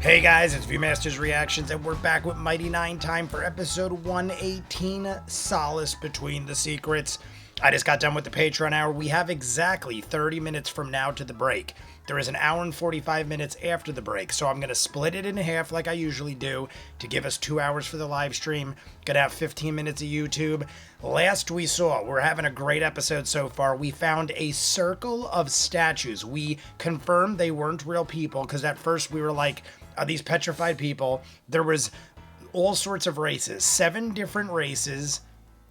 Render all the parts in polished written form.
Hey guys, it's Viewmasters Reactions, and we're back with Mighty Nein time for episode 118, Solace Between the Secrets. I just got done with the Patreon hour. We have exactly 30 minutes from now to the break. There is an hour and 45 minutes after the break, so I'm going to split it in half like I usually do to give us 2 hours for the live stream. Gonna have 15 minutes of YouTube. Last we saw, we're having a great episode so far. We found a circle of statues. We confirmed they weren't real people, because at first we were like, are these petrified people? There was all sorts of races, 7 different races.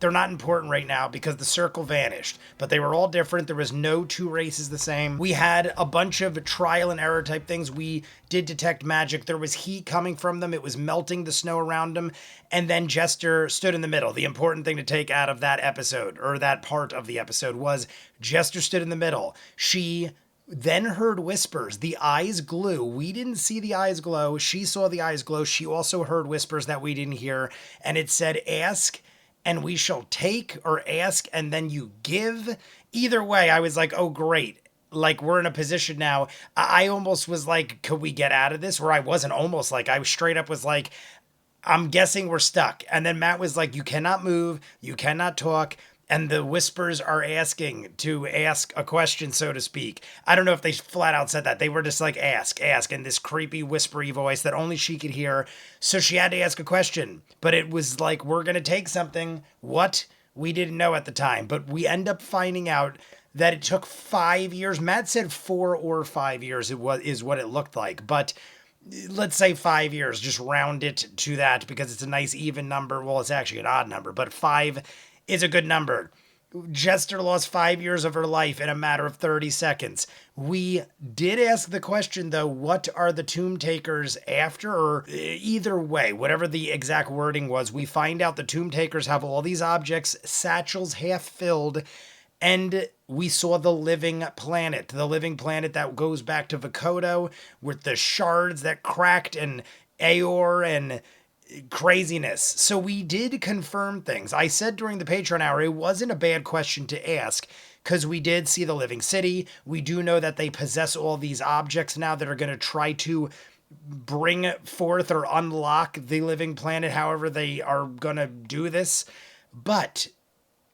They're not important right now because the circle vanished, but they were all different. There was no 2 races the same. We had a bunch of trial and error type things. We did detect magic. There was heat coming from them. It was melting the snow around them. And then Jester stood in the middle. The important thing to take out of that episode, or that part of the episode, was Jester stood in the middle. She then heard whispers. The eyes glue. We didn't see the eyes glow. She saw the eyes glow. She also heard whispers that we didn't hear. And it said, ask and we shall take, or ask and then you give. Either way, I was like, oh, great. Like, we're in a position now. I almost was like, could we get out of this? Or I wasn't almost like, I straight up was like, I'm guessing we're stuck. And then Matt was like, you cannot move. You cannot talk. And the whispers are asking to ask a question, so to speak. I don't know if they flat out said that. They were just like, ask, in this creepy whispery voice that only she could hear. So she had to ask a question. But it was like, we're going to take something. What? We didn't know at the time. But we end up finding out that it took 5 years. Matt said 4 or 5 years is what it looked like. But let's say 5 years. Just round it to that because it's a nice even number. Well, it's actually an odd number, but 5 is a good number. Jester lost 5 years of her life in a matter of 30 seconds. We did ask the question, though, what are the tomb takers after? Or either way, whatever the exact wording was, we find out the tomb takers have all these objects, satchels half filled, and we saw the living planet that goes back to Vokodo with the shards that cracked and Aor and craziness. So we did confirm things. I said during the Patreon hour, it wasn't a bad question to ask because we did see the living city. We do know that they possess all these objects now that are going to try to bring forth or unlock the living planet, however they are going to do this. But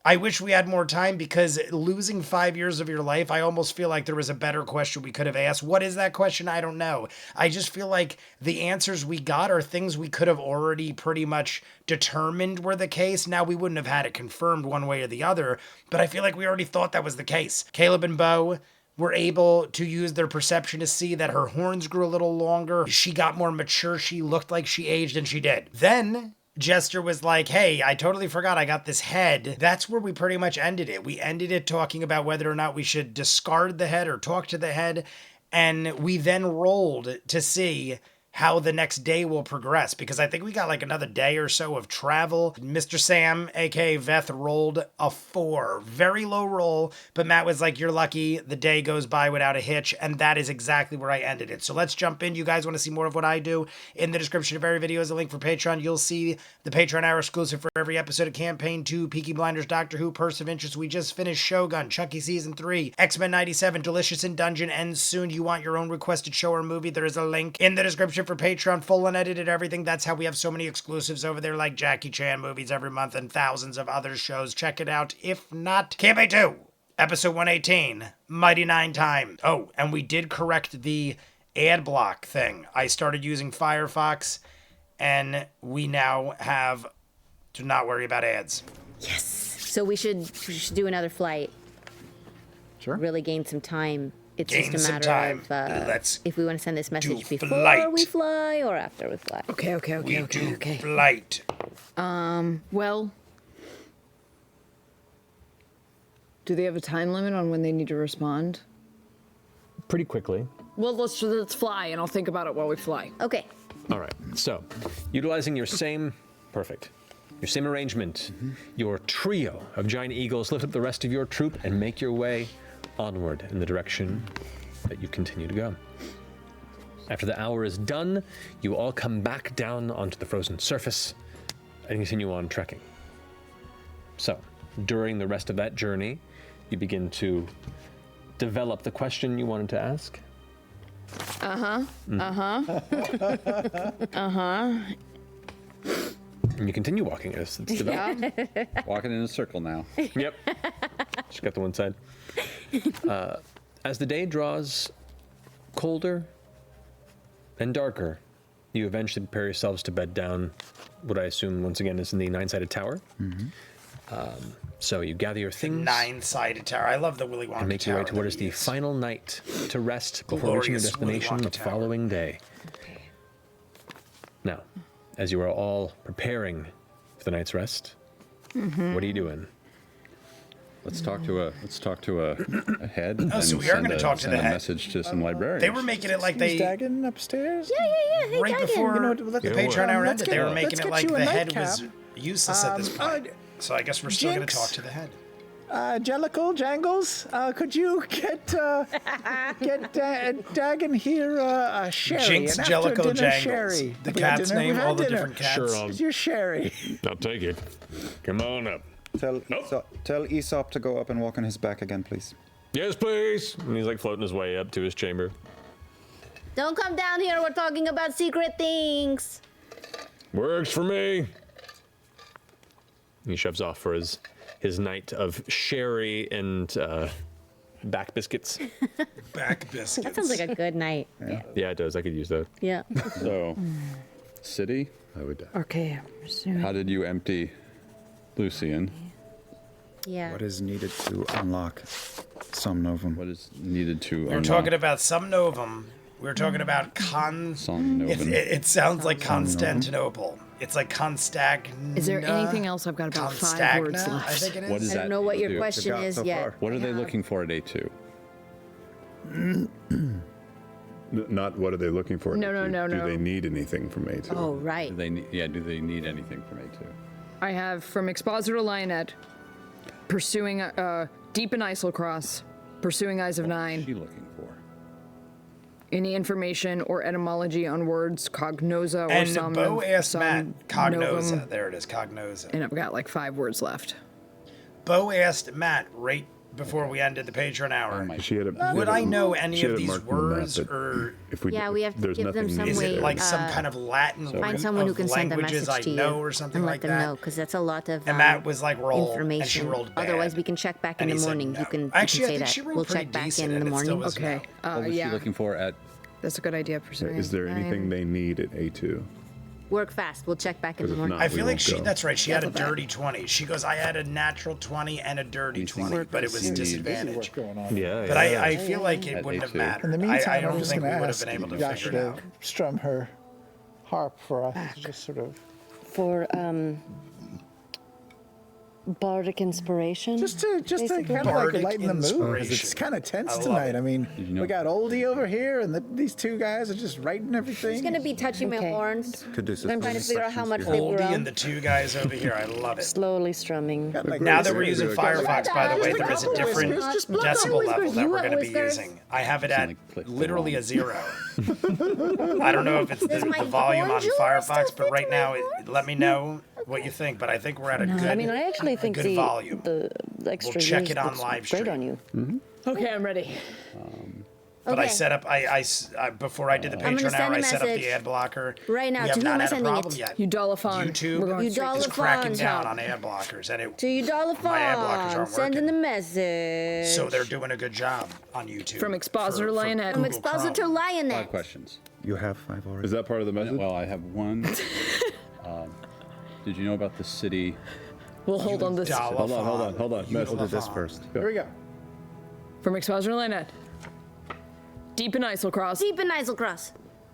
I wish we had more time because losing 5 years of your life, I almost feel like there was a better question we could have asked. What is that question? I don't know. I just feel like the answers we got are things we could have already pretty much determined were the case. Now, we wouldn't have had it confirmed one way or the other, but I feel like we already thought that was the case. Caleb and Bo were able to use their perception to see that her horns grew a little longer. She got more mature. She looked like she aged, and she did. Then Jester was like, hey, I totally forgot I got this head. That's where we pretty much ended it. We ended it talking about whether or not we should discard the head or talk to the head. And we then rolled to see how the next day will progress, because I think we got like another day or so of travel. Mr. Sam, aka Veth, rolled a 4. Very low roll, but Matt was like, you're lucky, the day goes by without a hitch, and that is exactly where I ended it. So let's jump in. You guys want to see more of what I do? In the description of every video is a link for Patreon. You'll see the Patreon hour exclusive for every episode of Campaign 2, Peaky Blinders, Doctor Who, Purse of Interest. We just finished Shogun, Chucky Season 3, X-Men 97, Delicious in Dungeon ends soon. You want your own requested show or movie? There is a link in the description for Patreon, full unedited everything. That's how we have so many exclusives over there, like Jackie Chan movies every month and thousands of other shows. Check it out. If not, Campaign 2, episode 118, Mighty Nein time. Oh, and we did correct the ad block thing. I started using Firefox, and we now have to not worry about ads. Yes. So we should do another flight. Sure. Really gain some time. It's Gain just a some matter time. of Let's if we want to send this message do before flight. we fly or after we fly. Okay. We do flight. Well, do they have a time limit on when they need to respond? Pretty quickly. Well, let's fly, and I'll think about it while we fly. Okay. All right. So, utilizing your same arrangement, your trio of giant eagles, lift up the rest of your troop and make your way onward in the direction that you continue to go. After the hour is done, you all come back down onto the frozen surface and continue on trekking. So, during the rest of that journey, you begin to develop the question you wanted to ask. And you continue walking as it's developed. Walking in a circle now. Yep. Just got the one side. As the day draws colder and darker, you eventually prepare yourselves to bed down what I assume, once again, is in the nine-sided tower. So you gather your things Nine-sided tower. I love the Willy Wonka and make your way tower to what that is we the use. final night to rest before reaching your Glorious Willy destination Wonka the tower. following day. Now, as you are all preparing for the night's rest, what are you doing? Let's talk to a head. Oh, so we are gonna talk to send the a head. message to some librarians. They were making it like Is they Dagon upstairs? Hey, right Dagon. before You know, the let's- Patreon hour let's ended. get- They were let's making it get like you a the head was nightcap. useless at this point. So I guess we're still going to Jinx. talk to the head. Jellicle, Jangles, could you get Dagon here a sherry? Jinx, an after Jellicle, dinner Jangles. Sherry. The We had cat's dinner, we name, had all the dinner. different cats. Sure, It's your sherry. I'll take it. Come on up. Tell Aesop to go up and walk on his back again, please. Yes, please. And he's like floating his way up to his chamber. Don't come down here. We're talking about secret things. Works for me. He shoves off for his night of sherry and back biscuits. Back biscuits. That sounds like a good night. Yeah, it does. I could use that. Yeah. So, city. Okay. How did you empty Lucian? Yeah. What is needed to unlock Somnovum? What is needed to We were unlock talking about Somnovum. We were talking about Somnovum? It sounds like Constantinople. It's like Constagna. Is there anything else? I've got about 5 words Constagna, left. I think it is. What is I that don't know what your do? question Forgot is so yet. far. What are they looking for at A2? Not what are they looking for? No, no, no, Do no. they need anything from A2? Oh, right. Do they need anything from A2? I have from Expositor Lionette, pursuing Deep in Islecross, pursuing Eyes of What's Nine. she looking for? Any information or etymology on words cognosa or And Bo asked Matt, Cognosa. There it is, Cognosa. And I've got like 5 words left. Bo asked Matt right before we ended the Patreon hour. She had a, Would I know any she of had it these marked on the map words, that or if we, Yeah, we have to there's give them nothing some is needed it way, like some uh, kind of Latin root Find someone who of can send a languages message I to you know or something and like let them that? know, because that's a lot of And Matt was like, roll, information. and she rolled bad. Otherwise, we can check back in And the he said morning. no. You can Actually, I say think that. she rolled We'll pretty check back decent, in the and it still morning. was Okay. no. What was she Yeah. looking for at? That's a good idea. Pursuing Is there anything Nine. they need at A2? Work fast. We'll check back in the Because if morning. not, I we feel like won't she, go. that's right, she had a That's okay. dirty 20. She goes, I had a natural 20 and a dirty 20, Work but it was is- disadvantage. Going on. Yeah, But I feel like it At wouldn't have A2. mattered. In the I meantime, I'm don't just think we going to would have ask been able to Yasha figure it to out. strum her harp for us. Just sort of, For bardic inspiration. just to Basically. kind of like Bardic lighten the mood, because it's inspiration. kind of tense I love tonight. it. I mean, you know- we got Oldie over here, and these 2 guys are just writing everything. He's going to be touching my Okay. horns. Caduceus, I'm trying to figure out how much they've Oldie grown. and the 2 guys over here, I love it. Slowly strumming. Got, like, Now really that we're using serious- Firefox, by the way, Just a there is a couple different whiskers, just blood decibel whiskers. level that You we're want going to be whiskers? using. I have it at Like, click literally along. a 0. I don't know if it's Does my the volume on horn jewelry Firefox, still but fit right to now, my horns? let me know what you think. But I think we're at a good, I mean, I actually a think good volume. the extra check use it on looks live great stream. on you. Okay, I'm ready. But I Okay. set up, before I did the I'm gonna Patreon send hour, a I set up message the ad blocker. right now. We To have who not am I had a sending problem it? yet. Udalaphon. YouTube We're going You straight to is cracking Udalaphon, down Tom. on ad blockers, and it, To you, my ad blockers Dolliphon. aren't Sending the working. message. So they're doing a good job on YouTube. From Expositor for Lionette. From Google Expositor Chrome. 5 Lionette. questions. You have 5 already. Is that part of the message? Well, I have one. Did you know about the city? We'll hold on this. Dolliphon. Hold on. We'll do this Udalaphon. first. Here we go. From Expositor Lionette. Deep in Islecross, Deep in Islecross.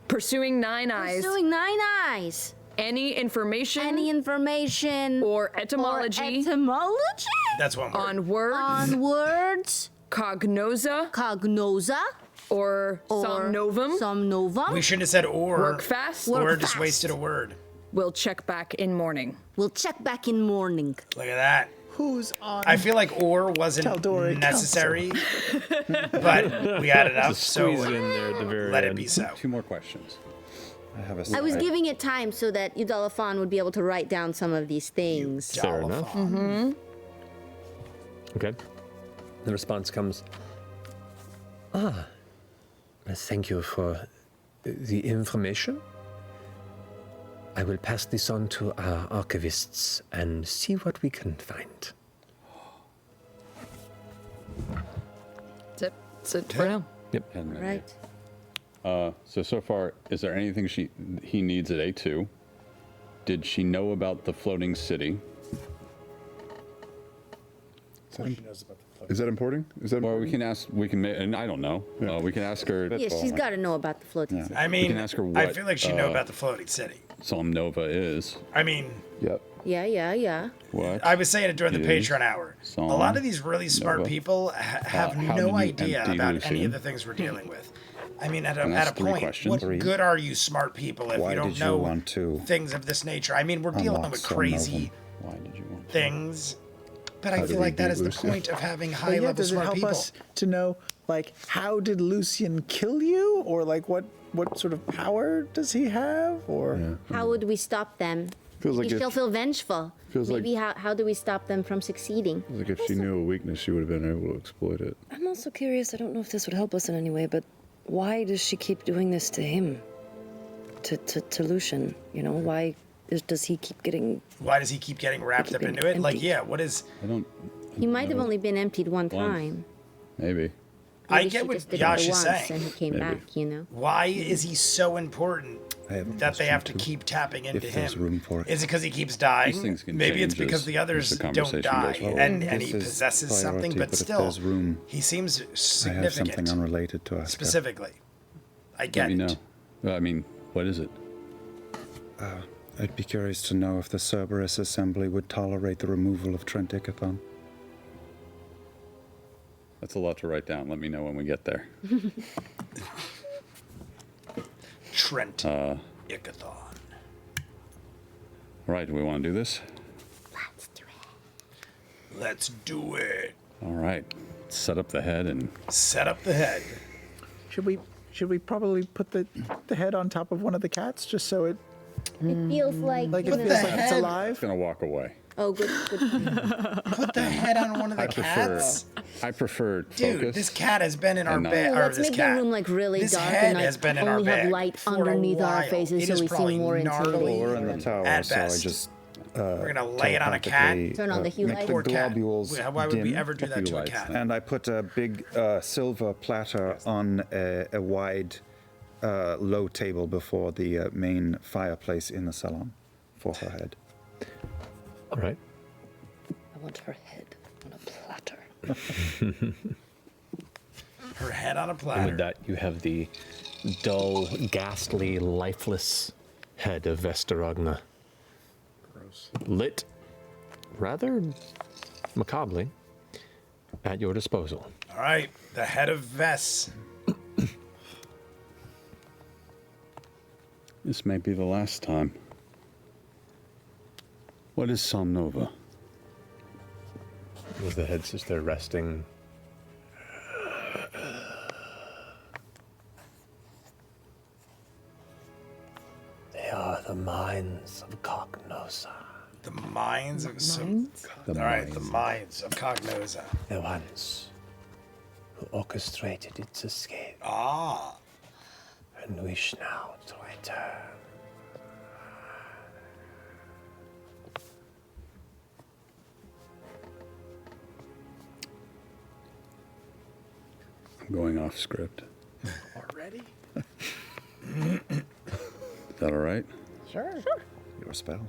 pursuing Nine Eyes. Pursuing 9 eyes. Any information Any information or etymology or etymology That's one word. on words, on words, cognosa, cognosa, or or somnovum. somnovum. We shouldn't have said or. Work fast. Or Work just fast. wasted a word. We'll check back in morning. We'll check back in morning. Look at that. Who's on? I feel like or wasn't Tal'dorei necessary, but we had enough, so Squeeze it in there at the very let end. it be so. 2 more questions. I have a I was side. giving it time so that Udalaphon would be able to write down some of these things. Fair enough. Dolliphon. Okay. The response comes, Thank you for the information. I will pass this on to our archivists and see what we can find. That's it for now. And then- Right. So far, is there anything he needs at A2? Did she know about the floating city? Is that important? Is that Or important? we can ask, and I don't know. We can ask her. Yeah, she's got to know about the floating city. I mean, can ask her I what, feel like she know about the floating city. Somnova is. I mean, Yep. Yeah. What? I was saying it during the Is Patreon hour. A Psalm lot of these really smart Nova. people have How no did you idea empty about Lucy? any of the things we're dealing with. I mean, at a that's 3 point, questions. what good are you smart people if Why you don't did you know want to things of this nature? I mean, we're dealing unlock with some crazy Why did you want to? things, but I How feel did like we that beat is the Lucy? point of having But high-level yeah, does it smart help people. us to know, like, how did Lucian kill you? Or, like, what sort of power does he have? Or How would we stop them? Feels like Maybe she'll if- feel vengeful. feels like- Maybe how do we stop them from succeeding? Like if she knew a weakness, she would have been able to exploit it. I'm also curious, I don't know if this would help us in any way, but why does she keep doing this to him? To Lucian, you know? Why does he keep getting... Why does he keep getting wrapped up Keeping into it? Like, empty. yeah, what is... I don't. He might have No. only been emptied one Once. time. Maybe. I Maybe get she what just did Yash it is once saying. and he came Maybe. back, you know? Why is he so important I have a that they have to question, too. keep tapping into If there's him? room for it. Is it because he keeps dying? These things can Maybe it's change because as- the others as the don't conversation die goes forward. and This he is possesses something, priority, but but if still, there's room, he seems I have significant. something unrelated to ask. Specifically. I Let get me it. know. Well, I mean, what is it? I'd be curious to know if the Cerberus Assembly would tolerate the removal of Trent Ickathon. That's a lot to write down. Let me know when we get there. Trent Ickathon. All right, do we want to do this? Let's do it. Let's do it. All right. Set up the head and Set up the head. should we probably put the head on top of one of the cats just so it It feels like, it you feels know, like it's head. alive? gonna walk away. oh, good. Put the head on one of the cats. I prefer Dude, focus. this cat has been in our And not- bed. Oh, Or let's this make cat. the room like really This dark head and like has been in our only have bed light for a underneath our while. faces It so is we probably seem more gnarly. intimidating. We're in the tower, At so I best. just We're gonna lay it on a cat. telepathically, Turn on the hue make light. the Poor cat. globules Why would we dim, ever do that to a lights, cat? then. and I put a big silver platter on a wide low table before the main fireplace in the salon for her head. All right. I want her head on a platter. Her head on a And platter. with that, you have the dull, ghastly, lifeless head of Vesteragna. Lit rather macabrely at your disposal. All right, the head of Vess. This may be the last time. What is Somnova? As the head sits there resting. They are the minds of Cognosa. The mines of The All right, the mind. mines of Cognosa. The ones who orchestrated its escape Ah, and wish now to return. I'm going off script. already? Is that all right? Your spell.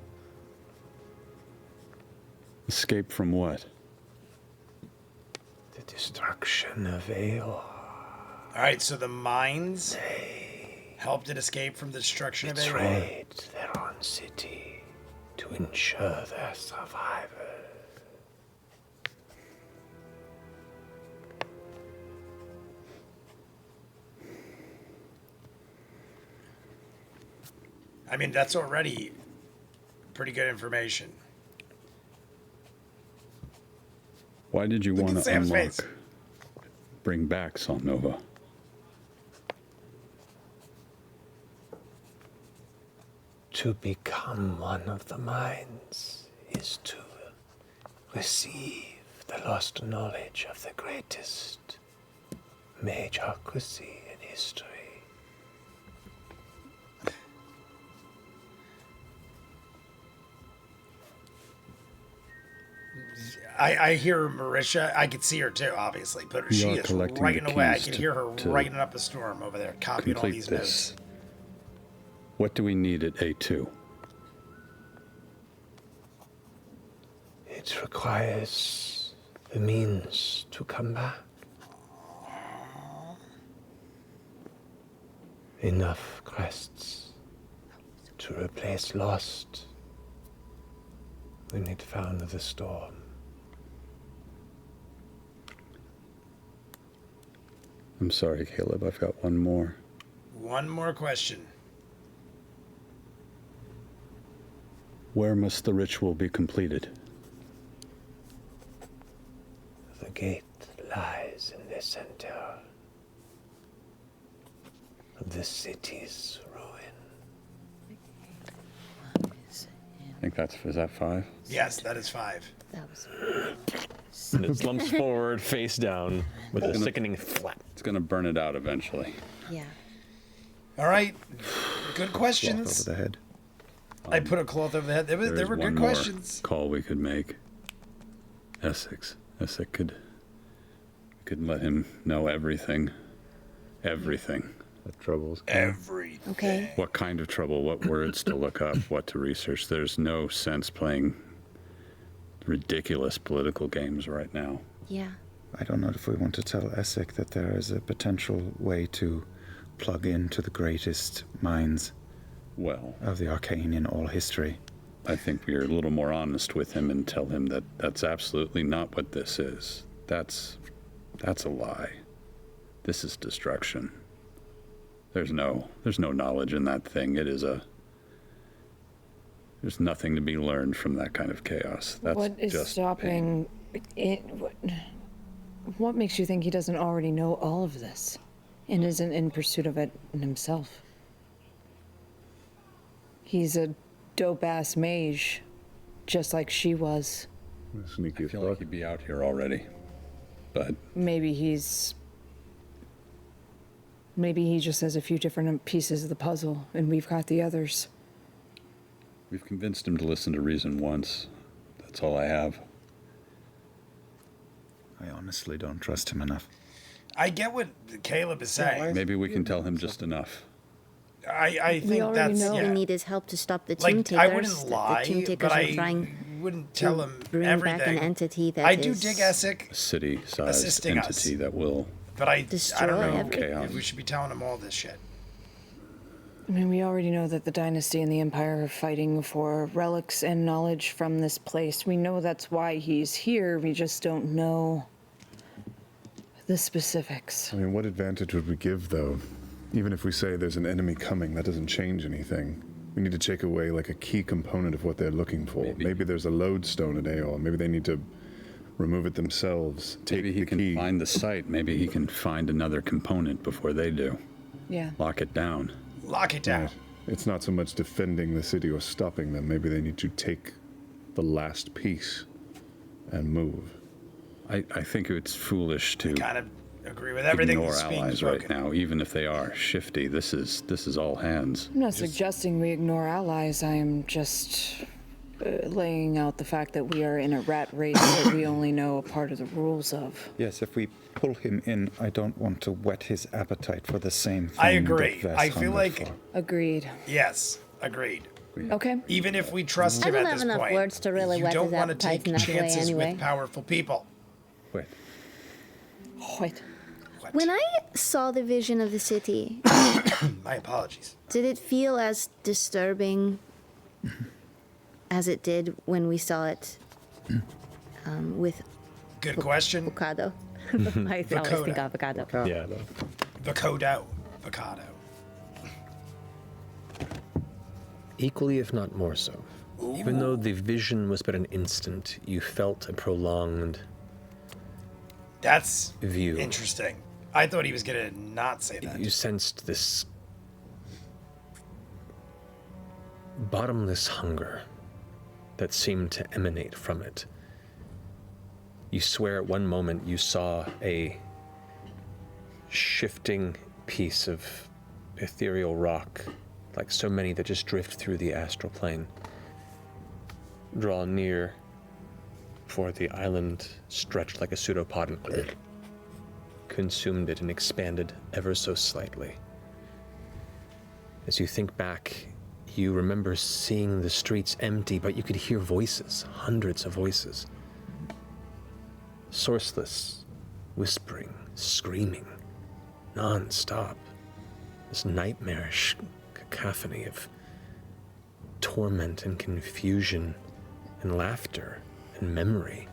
Escape from what? The destruction of Aeor. All right, so the mines helped it escape from the destruction of Aeron. Betrayed their own city to ensure their survival. I mean, that's already pretty good information. Why did you Look want at to Sam's unlock, face. bring back Somnova? To become one of the minds is to receive the lost knowledge of the greatest mage Hakusi in history. I hear Marisha. I could see her too, obviously, but We she are is collecting writing the away. I keys can to- hear her to writing up a storm over there, copying all Complete these this. notes. What do we need at A2? It requires the means to come back. Enough crests to replace lost when it found the storm. I'm sorry, Caleb. I've got one more. One more question. Where must the ritual be completed? The gate lies in the center of the city's ruin. I think is that 5? Yes, that is 5. That was. And it slumps forward, face down, with a sickening flap. It's going to burn it out eventually. Yeah. All right. Good Cloth questions. over the head. I put a cloth over the head. There There's were one good more questions. call we could make. Essex could let him know everything. Everything. That troubles. Everything. Okay. What kind of trouble, what words to look up, what to research. There's no sense playing ridiculous political games right now. Yeah. I don't know if we want to tell Essek that there is a potential way to plug into the greatest minds Well, of the arcane in all history. I think we're a little more honest with him and tell him that that's absolutely not what this is. That's a lie. This is destruction. There's no knowledge in that thing. There's nothing to be learned from that kind of chaos. That's What is just stopping it? What makes you think he doesn't already know all of this and isn't in pursuit of it himself? He's a dope-ass mage, just like she was. Sneaky I as feel like fuck. he'd be out here already. But Maybe he just has a few different pieces of the puzzle, and we've got the others. we've convinced him to listen to reason once. That's all I have. I honestly don't trust him enough. I get what Caleb is saying. Maybe we can tell him just enough. I think already that's know yeah. we need his help to stop the tomb Like takers. I wouldn't lie, the tomb takers but are I trying wouldn't tell to him bring everything. back an entity that I do is- dig Essek, A city-sized Assisting us. entity that will but I Destroy don't know everything. if we should be telling him all this shit. I mean, we already know that the Dynasty and the Empire are fighting for relics and knowledge from this place. We know that's why he's here. We just don't know the specifics. I mean, what advantage would we give, though? Even if we say there's an enemy coming, that doesn't change anything. We need to take away, like, a key component of what they're looking for. Maybe there's a lodestone at Aeol. Maybe they need to remove it themselves. Take Maybe he the can key. find the site. Maybe he can find another component before they do. Yeah. Lock it down. Lock it down. Right. It's not so much defending the city or stopping them. Maybe they need to take the last piece and move. I think it's foolish to Kind of agree with everything ignore that's being allies spoken. right now, even if they are shifty. This is all hands. I'm not suggesting we ignore allies. I am just laying out the fact that we are in a rat race that we only know a part of the rules of. Yes, if we pull him in, I don't want to whet his appetite for the same thing. I agree. that Vess I feel hungered like for. Agreed. yes, agreed. Okay. Even if we trust I him don't at have this enough point, words to really you whet don't his want to appetite take in that way chances anyway. with powerful people. Wait, Wait. When I saw the vision of the city, My apologies. did it feel as disturbing as it did when we saw it with Good question. avocado? I always think Vokoda. avocado. Yeah, Vocado. equally, if not more so. Even though the vision was but an instant, you felt a prolonged That's view. interesting. I thought he was gonna not say that. You sensed this bottomless hunger that seemed to emanate from it. You swear at one moment you saw a shifting piece of ethereal rock, like so many that just drift through the astral plane, draw near, for the island stretched like a pseudopod and consumed it and expanded ever so slightly. As you think back, you remember seeing the streets empty, but you could hear voices, hundreds of voices. Sourceless, whispering, screaming, non-stop. This nightmarish cacophony of torment and confusion and laughter and memory.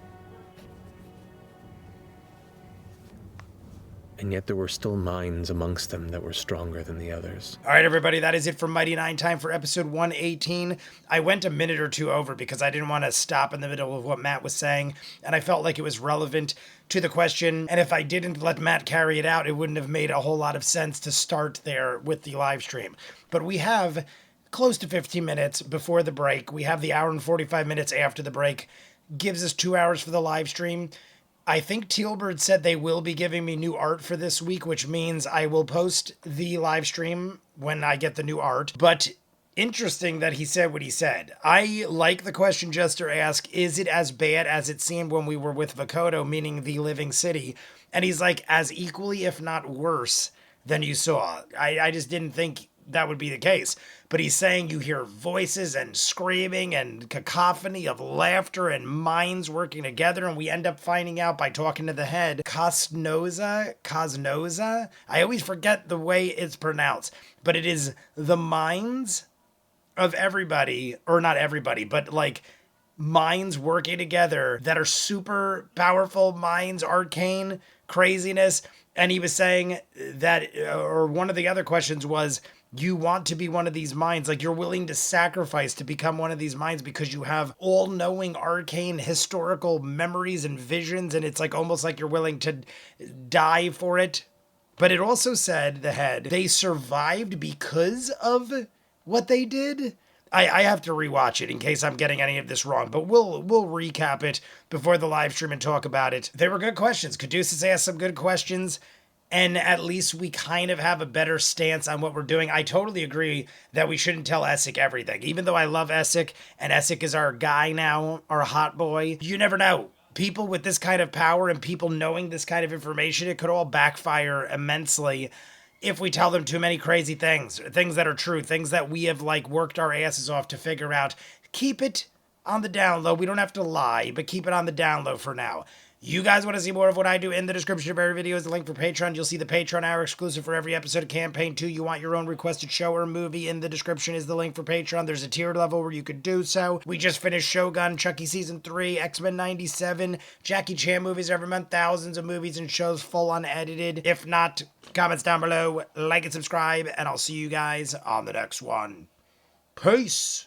And yet there were still minds amongst them that were stronger than the others. All right, everybody, that is it for Mighty Nine time for episode 118. I went a minute or two over because I didn't want to stop in the middle of what Matt was saying, and I felt like it was relevant to the question, and if I didn't let Matt carry it out, it wouldn't have made a whole lot of sense to start there with the live stream. But we have close to 15 minutes before the break. We have the hour and 45 minutes after the break. Gives us 2 hours for the live stream. I think Tealbird said they will be giving me new art for this week, which means I will post the live stream when I get the new art. But interesting that he said what he said. I like the question Jester asked, is it as bad as it seemed when we were with Vokodo, meaning the living city? And he's like, as equally, if not worse, than you saw. I just didn't think that would be the case. But he's saying you hear voices and screaming and cacophony of laughter and minds working together, and we end up finding out by talking to the head, Cosnoza? I always forget the way it's pronounced, but it is the minds of everybody, or not everybody, but like minds working together that are super powerful minds, arcane craziness. And he was saying that, or one of the other questions was, you want to be one of these minds, like you're willing to sacrifice to become one of these minds because you have all-knowing arcane historical memories and visions, and it's like almost like you're willing to die for it. But it also said, the head, they survived because of what they did. I have to rewatch it in case I'm getting any of this wrong, but we'll recap it before the live stream and talk about it. They were good questions. Caduceus asked some good questions, and at least we kind of have a better stance on what we're doing. I totally agree that we shouldn't tell Essek everything. Even though I love Essek, and Essek is our guy now, our hot boy, you never know. People with this kind of power and people knowing this kind of information, it could all backfire immensely if we tell them too many crazy things that are true, things that we have like worked our asses off to figure out. Keep it on the down low. We don't have to lie, but keep it on the down low for now. You guys want to see more of what I do? In the description of every video is the link for Patreon. You'll see the Patreon hour exclusive for every episode of Campaign 2. You want your own requested show or movie? In the description is the link for Patreon. There's a tiered level where you could do so. We just finished Shogun, Chucky Season 3, X-Men 97, Jackie Chan movies every month, thousands of movies and shows full unedited. If not, comments down below, like and subscribe, and I'll see you guys on the next one. Peace!